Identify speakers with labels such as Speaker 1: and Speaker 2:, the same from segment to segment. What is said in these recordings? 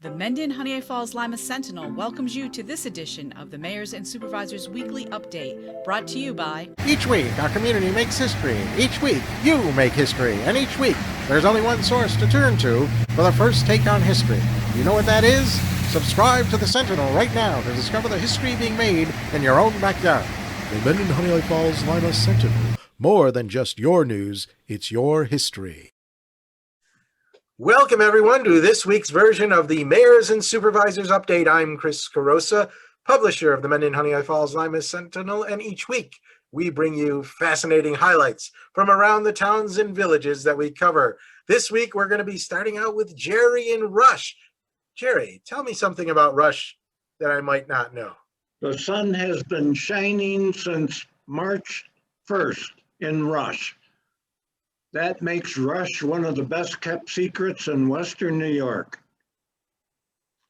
Speaker 1: The Mendon-Honeoye Falls-Lima Sentinel welcomes you to this edition of the Mayors and Supervisors Weekly Update, brought to you by...
Speaker 2: Each week, our community makes history. Each week, you make history. And each week, there's only one source to turn to for the first take on history. You know what that is? Subscribe to the Sentinel right now to discover the history being made in your own backyard.
Speaker 3: The Mendon-Honeoye Falls-Lima Sentinel. More than just your news, it's your history.
Speaker 2: Welcome, everyone, to this week's version of the Mayors and Supervisors Update. I'm Chris Carosa, publisher of the Mendon-Honeoye Falls-Lima Sentinel, and each week we bring you fascinating highlights from around the towns and villages that we cover. This week we're going to be starting out with Jerry in Rush. Jerry, tell me something about Rush that I might not know.
Speaker 4: The sun has been shining since March 1st in Rush. That makes Rush one of the best kept secrets in Western New York.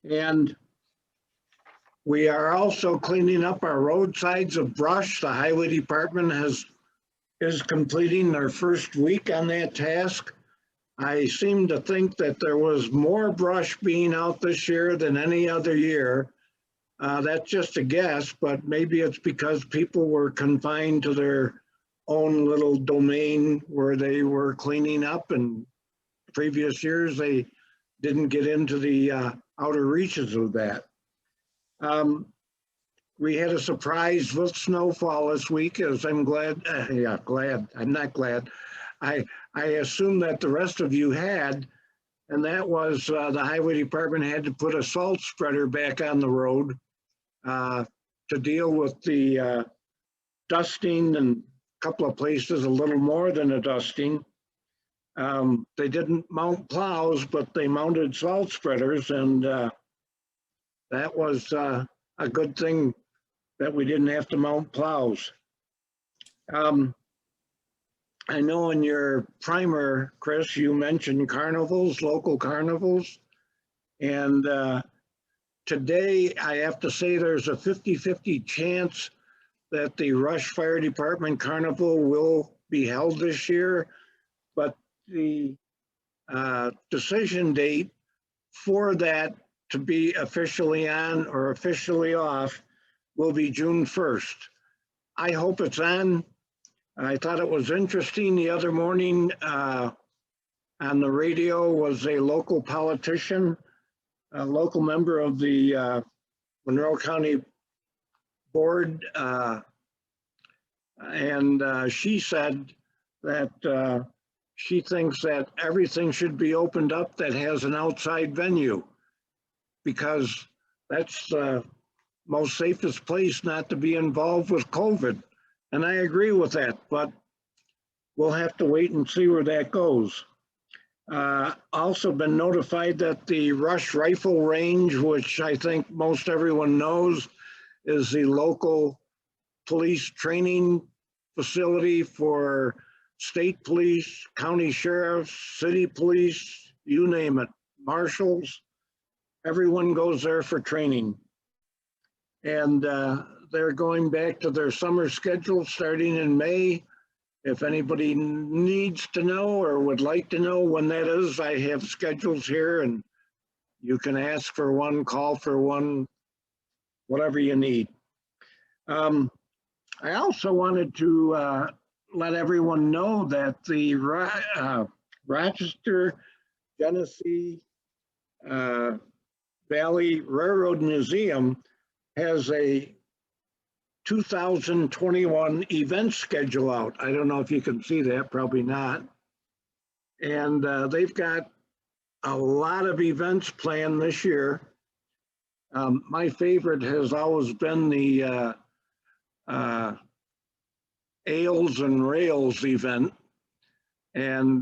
Speaker 4: And we are also cleaning up our roadsides of brush. The Highway Department is completing their first week on that task. I seem to think that there was more brush being out this year than any other year. That's just a guess, but maybe it's because people were confined to their own little domain where they were cleaning up, and previous years they didn't get into the outer reaches of that. We had a surprise with snowfall this week, as I'm glad. I'm not glad. I assume that the rest of you had, and that was the Highway Department had to put a salt spreader back on the road to deal with the dusting, and couple of places a little more than a dusting. They didn't mount plows, but they mounted salt spreaders, and that was a good thing that we didn't have to mount plows. I know in your primer, Chris, you mentioned carnivals, local carnivals, and today I have to say there's a 50-50 chance that the Rush Fire Department Carnival will be held this year, but the decision date for that to be officially on or officially off will be June 1st. I hope it's on. I thought it was interesting the other morning on the radio was a local politician, a local member of the Monroe County Board, and she said that she thinks that everything should be opened up that has an outside venue, because that's the most safest place not to be involved with COVID. And I agree with that, but we'll have to wait and see where that goes. Also been notified that the Rush Rifle Range, which I think most everyone knows, is the local police training facility for state police, county sheriffs, city police, you name it, marshals. Everyone goes there for training. And they're going back to their summer schedule starting in May. If anybody needs to know or would like to know when that is, I have schedules here, and you can ask for one, call for one, whatever you need. I also wanted to let everyone know that the Rochester Genesee Valley Railroad Museum has a 2021 event schedule out. I don't know if you can see that, probably not. And they've got a lot of events planned this year. My favorite has always been the Ales and Rails event, and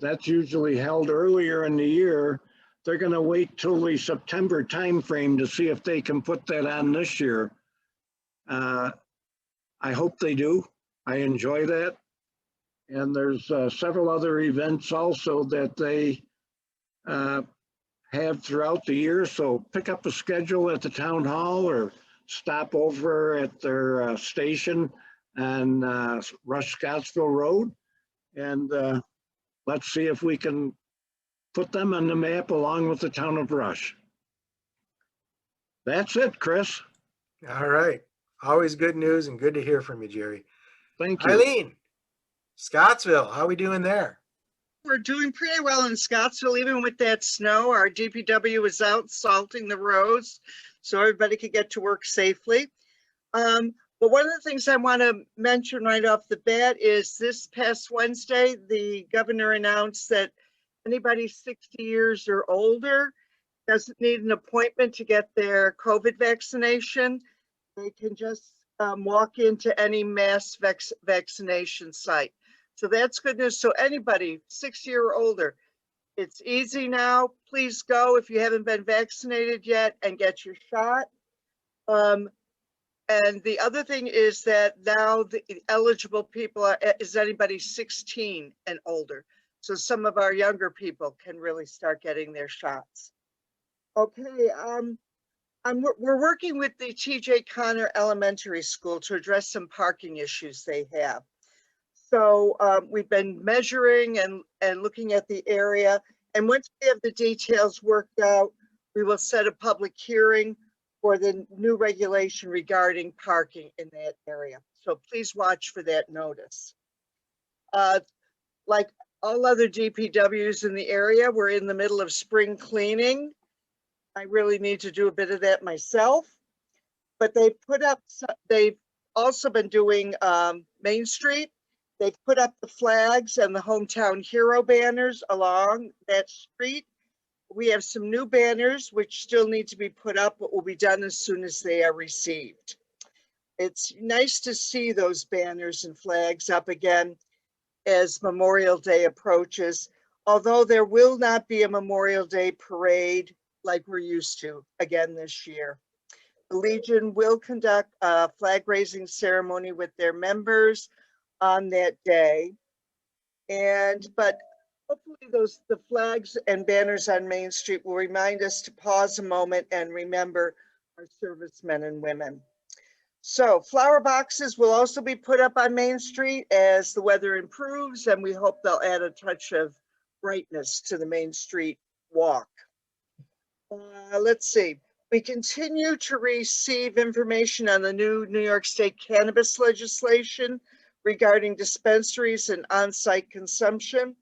Speaker 4: that's usually held earlier in the year. They're going to wait till the September timeframe to see if they can put that on this year. I hope they do. I enjoy that. And there's several other events also that they have throughout the year. So pick up a schedule at the town hall or stop over at their station on Rush Scottsville Road, and let's see if we can put them on the map along with the town of Rush. That's it, Chris.
Speaker 2: All right. Always good news and good to hear from you, Jerry.
Speaker 4: Thank you.
Speaker 2: Eileen, Scottsville, how we doing there?
Speaker 5: We're doing pretty well in Scottsville, even with that snow. Our DPW is out salting the roads so everybody could get to work safely. But one of the things I want to mention right off the bat is this past Wednesday, the governor announced that anybody 60 years or older doesn't need an appointment to get their COVID vaccination. They can just walk into any mass vaccination site. So that's good news. So anybody 60 or older, it's easy now. Please go if you haven't been vaccinated yet and get your shot. And the other thing is that now the eligible people is anybody 16 and older. So some of our younger people can really start getting their shots. Okay, we're working with the TJ Connor Elementary School to address some parking issues they have. So we've been measuring and looking at the area. And once we have the details worked out, we will set a public hearing for the new regulation regarding parking in that area. So please watch for that notice. Like all other DPWs in the area, we're in the middle of spring cleaning. I really need to do a bit of that myself, but they've also been doing Main Street. They've put up the flags and the hometown hero banners along that street. We have some new banners which still need to be put up, but will be done as soon as they are received. It's nice to see those banners and flags up again as Memorial Day approaches, although there will not be a Memorial Day parade like we're used to again this year. The Legion will conduct a flag raising ceremony with their members on that day. But hopefully the flags and banners on Main Street will remind us to pause a moment and remember our servicemen and women. So flower boxes will also be put up on Main Street as the weather improves, and we hope they'll add a touch of brightness to the Main Street walk. Let's see. We continue to receive information on the new New York State cannabis legislation regarding dispensaries and on-site consumption.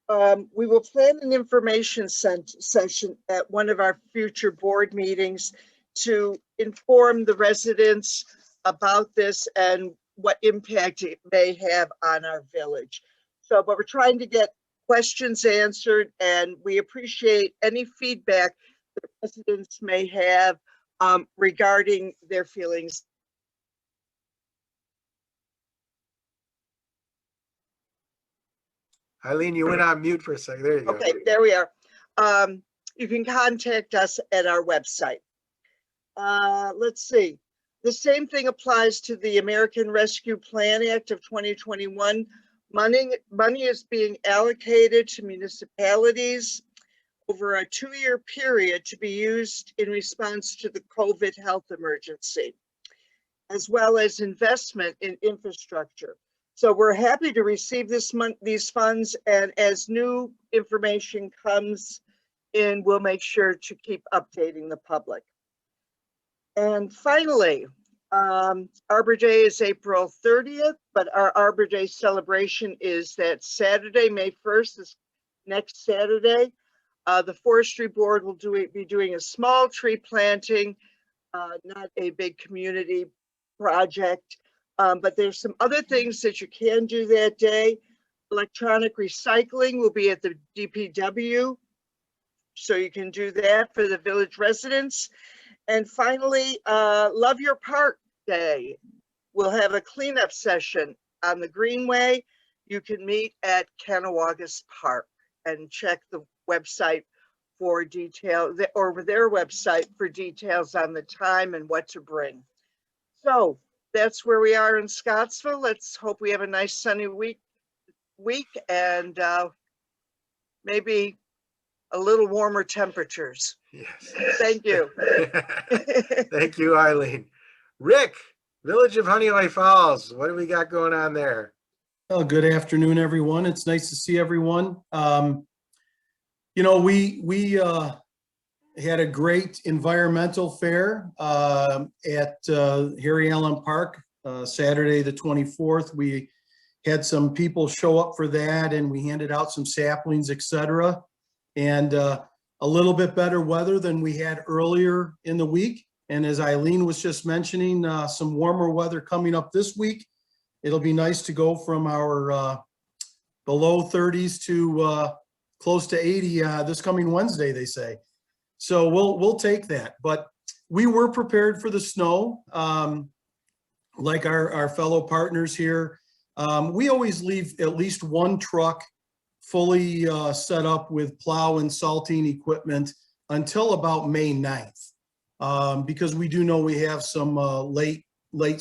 Speaker 5: We will plan an information session at one of our future board meetings to inform the residents about this and what impact it may have on our village. But we're trying to get questions answered, and we appreciate any feedback that residents may have regarding their feelings.
Speaker 2: Eileen, you went on mute for a second. There you go.
Speaker 5: Okay, there we are. You can contact us at our website. Let's see. The same thing applies to the American Rescue Plan Act of 2021. Money is being allocated to municipalities over a 2-year period to be used in response to the COVID health emergency, as well as investment in infrastructure. So we're happy to receive these funds, and as new information comes in, we'll make sure to keep updating the public. And finally, Arbor Day is April 30th, but our Arbor Day celebration is that Saturday, May 1st, is next Saturday. The Forestry Board will be doing a small tree planting, not a big community project. But there's some other things that you can do that day. Electronic recycling will be at the DPW, so you can do that for the village residents. And finally, Love Your Park Day. We'll have a cleanup session on the Greenway. You can meet at Canawagas Park and check the website for detail, or their website for details on the time and what to bring. So that's where we are in Scottsville. Let's hope we have a nice sunny week and maybe a little warmer temperatures.
Speaker 2: Yes.
Speaker 5: Thank you.
Speaker 2: Thank you, Eileen. Rick, Village of Honeoye Falls, what do we got going on there?
Speaker 6: Well, good afternoon, everyone. It's nice to see everyone. You know, we had a great environmental fair at Harry Allen Park Saturday the 24th. We had some people show up for that, and we handed out some saplings, etc. And a little bit better weather than we had earlier in the week. And as Eileen was just mentioning, some warmer weather coming up this week. It'll be nice to go from our below 30s to close to 80 this coming Wednesday, they say. So we'll take that. But we were prepared for the snow, like our fellow partners here. We always leave at least one truck fully set up with plow and salting equipment until about May 9th, because we do know we have some late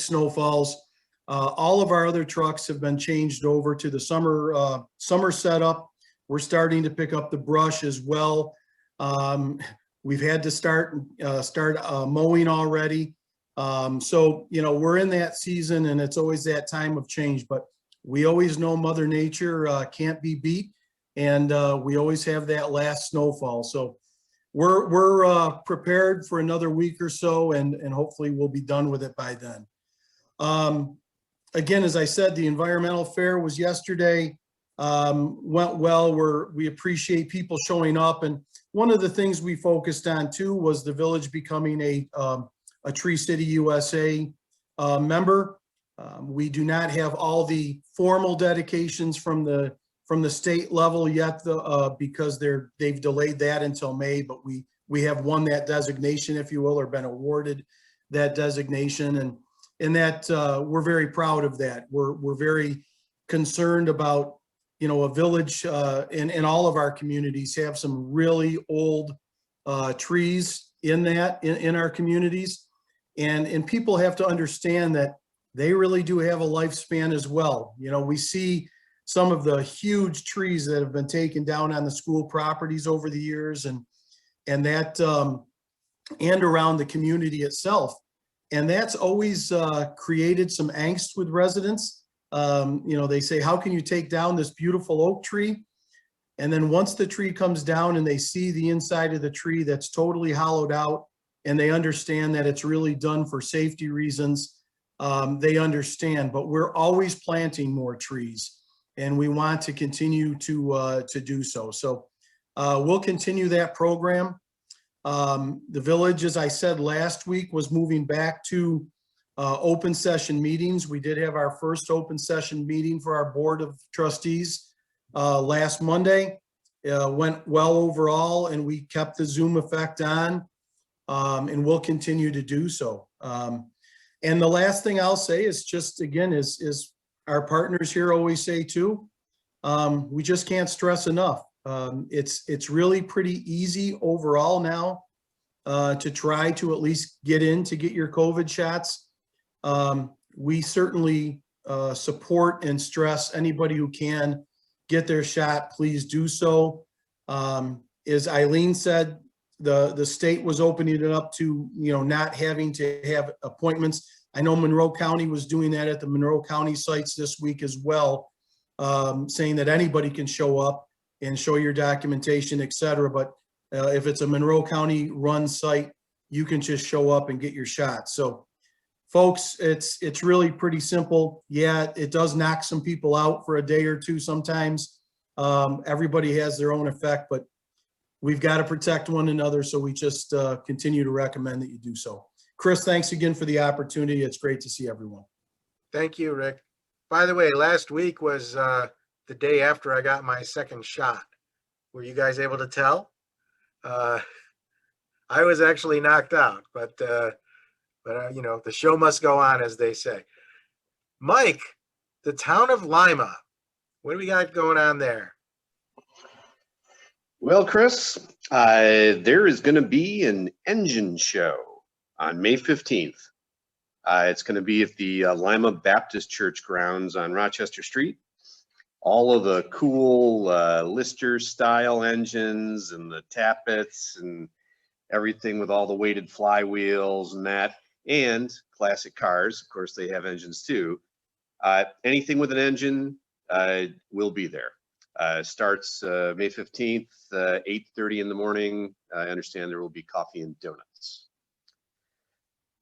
Speaker 6: snowfalls. All of our other trucks have been changed over to the summer setup. We're starting to pick up the brush as well. We've had to start mowing already. So, you know, we're in that season, and it's always that time of change, but we always know Mother Nature can't be beat, and we always have that last snowfall. So we're prepared for another week or so, and hopefully we'll be done with it by then. Again, as I said, the environmental fair was yesterday, went well. We appreciate people showing up. And one of the things we focused on too was the village becoming a Tree City USA member. We do not have all the formal dedications from the state level yet, because they've delayed that until May, but we have won that designation, if you will, or been awarded that designation. And that we're very proud of that. We're very concerned about, you know, a village in all of our communities have some really old trees in our communities. And people have to understand that they really do have a lifespan as well. You know, we see some of the huge trees that have been taken down on the school properties over the years, and that and around the community itself. And that's always created some angst with residents. You know, they say, how can you take down this beautiful oak tree? And then once the tree comes down and they see the inside of the tree that's totally hollowed out, and they understand that it's really done for safety reasons, they understand. But we're always planting more trees, and we want to continue to do so. So we'll continue that program. The village, as I said last week, was moving back to open session meetings. We did have our first open session meeting for our board of trustees last Monday. Went well overall, and we kept the Zoom effect on, and we'll continue to do so. And the last thing I'll say is just, again, is our partners here always say too, we just can't stress enough. It's really pretty easy overall now to try to at least get your COVID shots. We certainly support and stress anybody who can get their shot, please do so. As Eileen said, the state was opening it up to, you know, not having to have appointments. I know Monroe County was doing that at the Monroe County sites this week as well, saying that anybody can show up and show your documentation, et cetera. But if it's a Monroe County run site, you can just show up and get your shot. So folks, it's really pretty simple. Yeah, it does knock some people out for a day or two sometimes. Everybody has their own effect, but we've got to protect one another. So we just continue to recommend that you do so. Chris, thanks again for the opportunity. It's great to see everyone.
Speaker 2: Thank you, Rick. By the way, last week was the day after I got my second shot. Were you guys able to tell? I was actually knocked out, but you know, the show must go on, as they say. Mike, the town of Lima, what do we got going on there?
Speaker 7: Well, Chris, there is going to be an engine show on May 15th. It's going to be at the Lima Baptist Church grounds on Rochester Street. All of the cool Lister style engines and the tappets and everything with all the weighted flywheels and that, and classic cars. Of course, they have engines too. Anything with an engine will be there. Starts May 15th, 8:30 in the morning. I understand there will be coffee and donuts.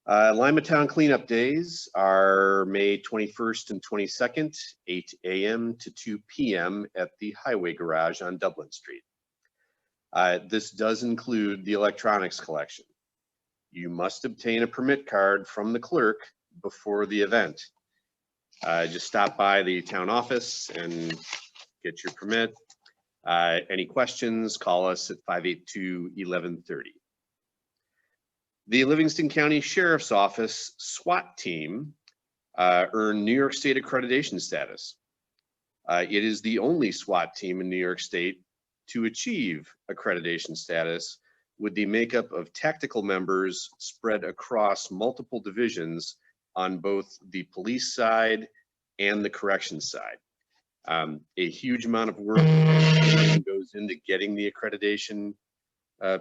Speaker 7: Lima Town cleanup days are May 21st and 22nd, 8 a.m. to 2 p.m. at the Highway Garage on Dublin Street. This does include the electronics collection. You must obtain a permit card from the clerk before the event. Just stop by the town office and get your permit. Any questions, call us at 582-1130. The Livingston County Sheriff's Office SWAT team earned New York State accreditation status. It is the only SWAT team in New York State to achieve accreditation status, with the makeup of tactical members spread across multiple divisions on both the police side and the corrections side. A huge amount of work goes into getting the accreditation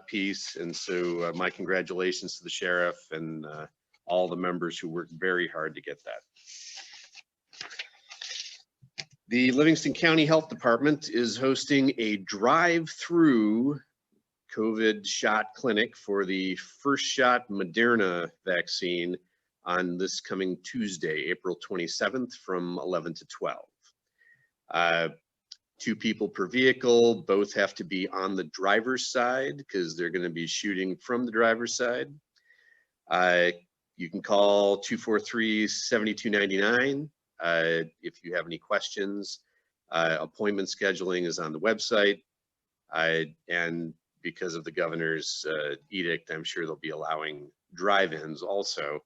Speaker 7: piece, and so my congratulations to the sheriff and all the members who worked very hard to get that. The Livingston County Health Department is hosting a drive-through COVID shot clinic for the first shot Moderna vaccine on this coming Tuesday, April 27th from 11 to 12. 2 people per vehicle, both have to be on the driver's side because they're going to be shooting from the driver's side. You can call 243-7299 if you have any questions. Appointment scheduling is on the website. And because of the governor's edict, I'm sure they'll be allowing drive-ins also.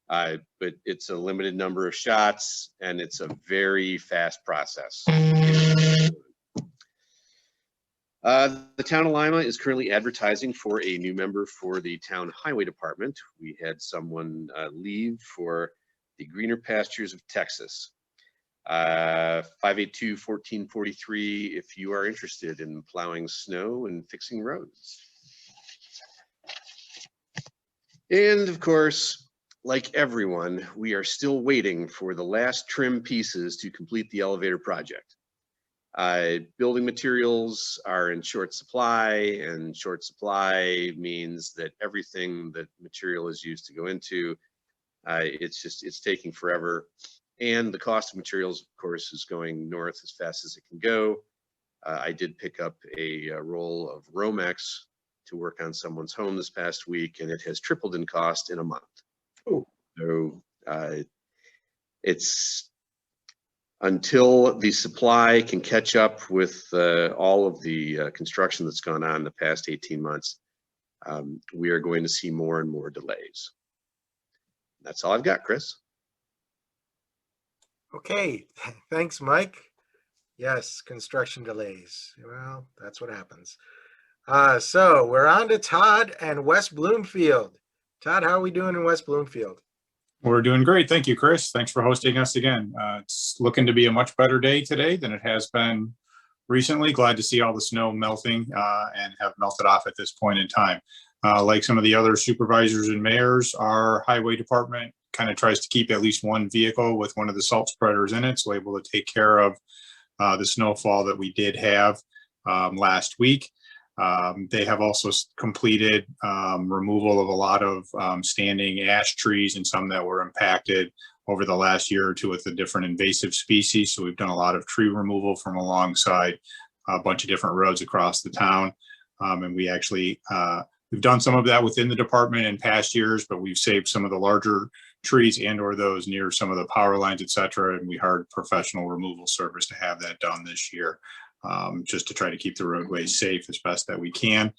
Speaker 7: But it's a limited number of shots and it's a very fast process. The town of Lima is currently advertising for a new member for the town highway department. We had someone leave for the greener pastures of Texas. 582-1443 if you are interested in plowing snow and fixing roads. And of course, like everyone, we are still waiting for the last trim pieces to complete the elevator project. Building materials are in short supply, and short supply means that everything that material is used to go into, it's taking forever. And the cost of materials, of course, is going north as fast as it can go. I did pick up a roll of Romex to work on someone's home this past week, and it has tripled in cost in a month.
Speaker 6: Ooh.
Speaker 7: So it's until the supply can catch up with all of the construction that's gone on in the past 18 months, we are going to see more and more delays. That's all I've got, Chris.
Speaker 2: Okay, thanks, Mike. Yes, construction delays. Well, that's what happens. So we're on to Todd and West Bloomfield. Todd, how are we doing in West Bloomfield?
Speaker 8: We're doing great. Thank you, Chris. Thanks for hosting us again. It's looking to be a much better day today than it has been recently. Glad to see all the snow melting and have melted off at this point in time. Like some of the other supervisors and mayors, our highway department kind of tries to keep at least one vehicle with one of the salt spreaders in it, so able to take care of the snowfall that we did have last week. They have also completed removal of a lot of standing ash trees and some that were impacted over the last year or two with the different invasive species. So we've done a lot of tree removal from alongside a bunch of different roads across the town. And we actually, we've done some of that within the department in past years, but we've saved some of the larger trees and or those near some of the power lines, et cetera. And we hired professional removal service to have that done this year. Just to try to keep the roadways safe as best that we can.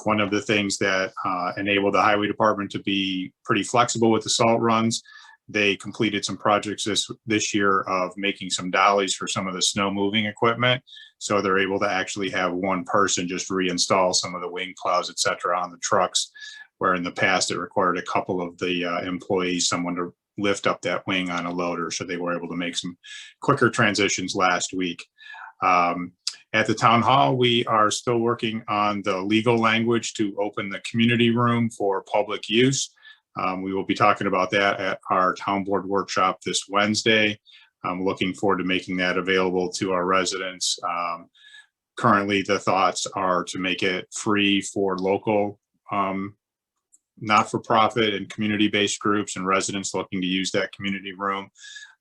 Speaker 8: One of the things that enabled the highway department to be pretty flexible with the salt runs, they completed some projects this year of making some dollies for some of the snow moving equipment. So they're able to actually have one person just reinstall some of the wing plows, et cetera, on the trucks, where in the past it required a couple of the employees, someone to lift up that wing on a loader. So they were able to make some quicker transitions last week. At the town hall, we are still working on the legal language to open the community room for public use. We will be talking about that at our town board workshop this Wednesday. I'm looking forward to making that available to our residents Currently, the thoughts are to make it free for local not-for-profit and community-based groups and residents looking to use that community room.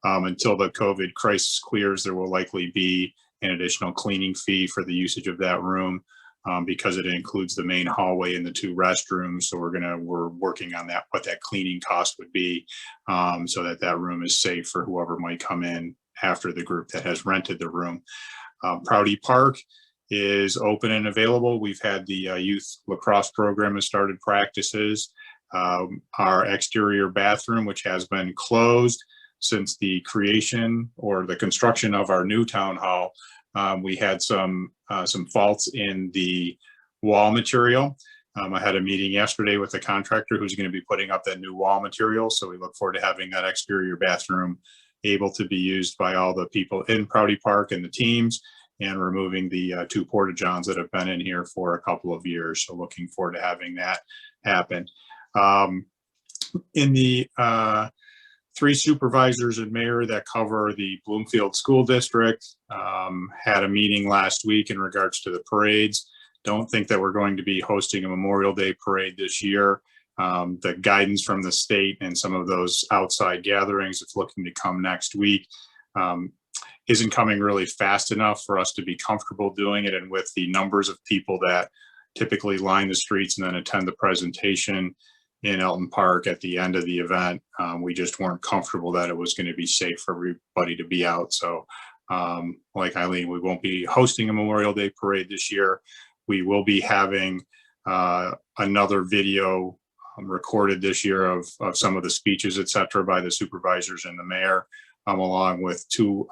Speaker 8: Until the COVID crisis clears, there will likely be an additional cleaning fee for the usage of that room because it includes the main hallway and the 2 restrooms. So we're working on that, what that cleaning cost would be, so that room is safe for whoever might come in after the group that has rented the room. Prouty Park is open and available. We've had the youth lacrosse program has started practices. Our exterior bathroom, which has been closed since the creation or the construction of our new town hall, we had some faults in the wall material. I had a meeting yesterday with the contractor who's going to be putting up that new wall material. So we look forward to having that exterior bathroom able to be used by all the people in Prouty Park and the teams, and removing the 2 porta-johns that have been in here for a couple of years. So looking forward to having that happen. In the 3 supervisors and mayor that cover the Bloomfield School District had a meeting last week in regards to the parades. Don't think that we're going to be hosting a Memorial Day parade this year. The guidance from the state and some of those outside gatherings, it's looking to come next week, isn't coming really fast enough for us to be comfortable doing it. And with the numbers of people that typically line the streets and then attend the presentation in Elton Park at the end of the event, we just weren't comfortable that it was going to be safe for everybody to be out. So like Eileen, we won't be hosting a Memorial Day parade this year. We will be having another video recorded this year of some of the speeches, et cetera, by the supervisors and the mayor, along with 2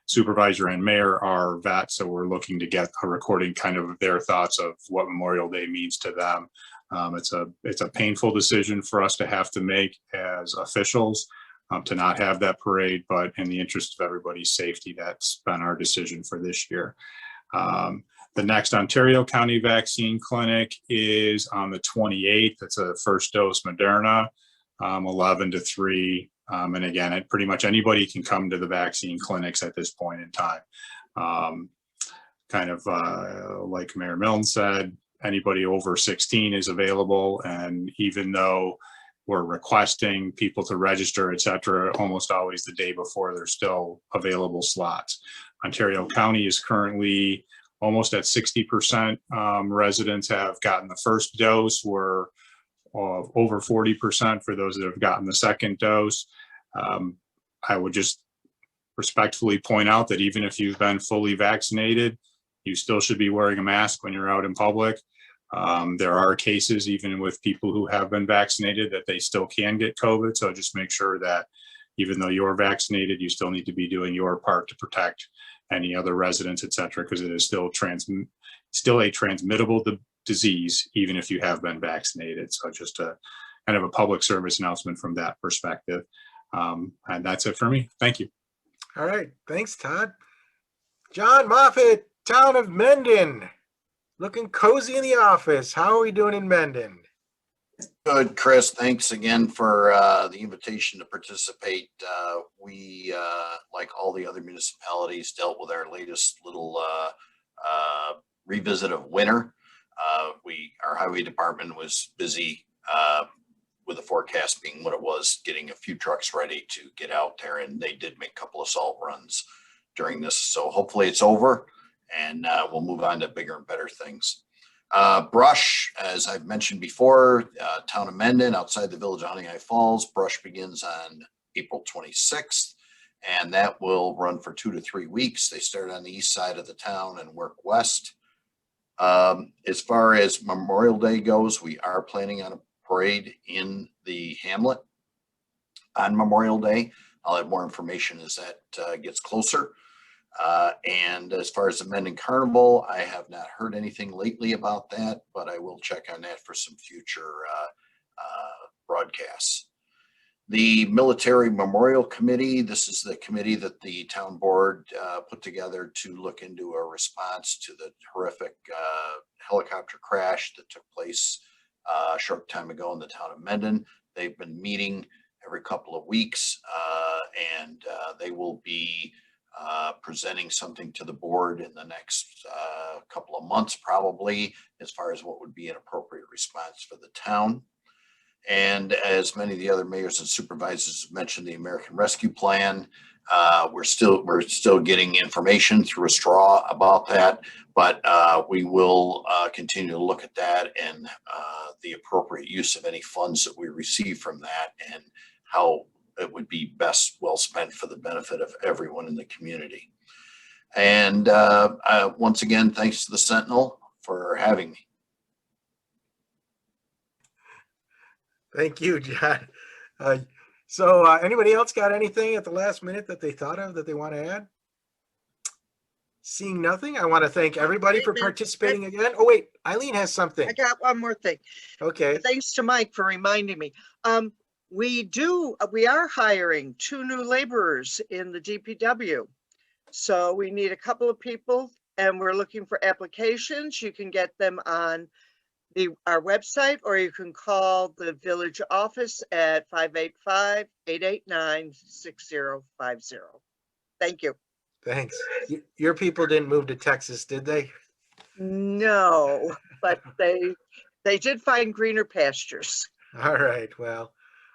Speaker 8: supervisor and mayor are vets. So we're looking to get a recording kind of their thoughts of what Memorial Day means to them. It's a painful decision for us to have to make as officials to not have that parade, but in the interest of everybody's safety, that's been our decision for this year. The next Ontario County Vaccine Clinic is on the 28th. It's a first dose Moderna, 11 to 3. And again, pretty much anybody can come to the vaccine clinics at this point in time. Like Mayor Milne said, anybody over 16 is available. And even though we're requesting people to register, et cetera, almost always the day before, there's still available slots. Ontario County is currently almost at 60%. Residents have gotten the first dose. We're over 40% for those that have gotten the second dose. I would just respectfully point out that even if you've been fully vaccinated, you still should be wearing a mask when you're out in public. There are cases, even with people who have been vaccinated, that they still can get COVID. So just make sure that even though you're vaccinated, you still need to be doing your part to protect any other residents, et cetera, because it is still a transmittable disease, even if you have been vaccinated. So just a kind of a public service announcement from that perspective. And that's it for me. Thank you.
Speaker 2: All right. Thanks, Todd. John Moffett, town of Mendon. Looking cozy in the office. How are we doing in Mendon?
Speaker 9: Good, Chris. Thanks again for the invitation to participate. We, like all the other municipalities, dealt with our latest little revisit of winter. Our highway department was busy with the forecast being what it was, getting a few trucks ready to get out there, and they did make a couple of salt runs during this. So hopefully it's over, and we'll move on to bigger and better things. Brush, as I've mentioned before, town of Mendon, outside the village of Honeoye Falls. Brush begins on April 26th, and that will run for 2 to 3 weeks. They start on the east side of the town and work west. As far as Memorial Day goes, we are planning on a parade in the hamlet on Memorial Day. I'll have more information as that gets closer. And as far as the Mendon Carnival, I have not heard anything lately about that, but I will check on that for some future broadcasts. The Military Memorial Committee, this is the committee that the town board put together to look into a response to the horrific helicopter crash that took place a short time ago in the town of Mendon. They've been meeting every couple of weeks, and they will be presenting something to the board in the next couple of months, probably, as far as what would be an appropriate response for the town. And as many of the other mayors and supervisors mentioned, the American Rescue Plan, we're still getting information through a straw about that, but we will continue to look at that and the appropriate use of any funds that we receive from that and how it would be best well spent for the benefit of everyone in the community. And once again, thanks to the Sentinel for having me.
Speaker 2: Thank you, John. So anybody else got anything at the last minute that they thought of that they want to add? Seeing nothing, I want to thank everybody for participating again. Oh, wait, Eileen has something.
Speaker 5: I got one more thing.
Speaker 2: Okay.
Speaker 5: Thanks to Mike for reminding me. We are hiring 2 new laborers in the DPW. So we need a couple of people and we're looking for applications. You can get them on our website, or you can call the village office at 585-889-6050. Thank you.
Speaker 2: Thanks. Your people didn't move to Texas, did they?
Speaker 5: No, but they did find greener pastures.
Speaker 2: All right. Well,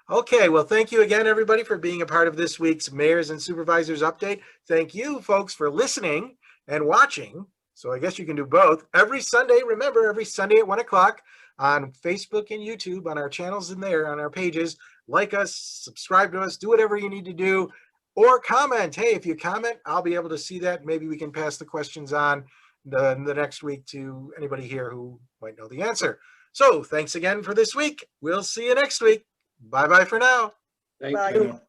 Speaker 2: okay. Well, thank you again, everybody, for being a part of this week's Mayors and Supervisors Update. Thank you, folks, for listening and watching. So I guess you can do both. Every Sunday, remember, every Sunday at 1 o'clock on Facebook and YouTube, on our channels in there, on our pages. Like us, subscribe to us, do whatever you need to do, or comment. Hey, if you comment, I'll be able to see that. Maybe we can pass the questions on the next week to anybody here who might know the answer. So thanks again for this week. We'll see you next week. Bye-bye for now.
Speaker 4: Thank
Speaker 5: Bye.
Speaker 4: you.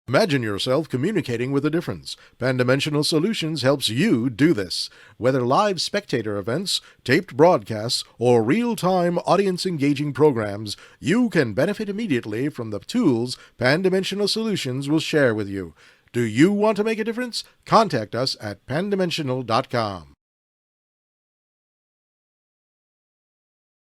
Speaker 3: Imagine yourself communicating with a difference. Pan-Dimensional Solutions helps you do this. Whether live spectator events, taped broadcasts, or real-time audience-engaging programs, you can benefit immediately from the tools Pan-Dimensional Solutions will share with you. Do you want to make a difference? Contact us at pandimensional.com.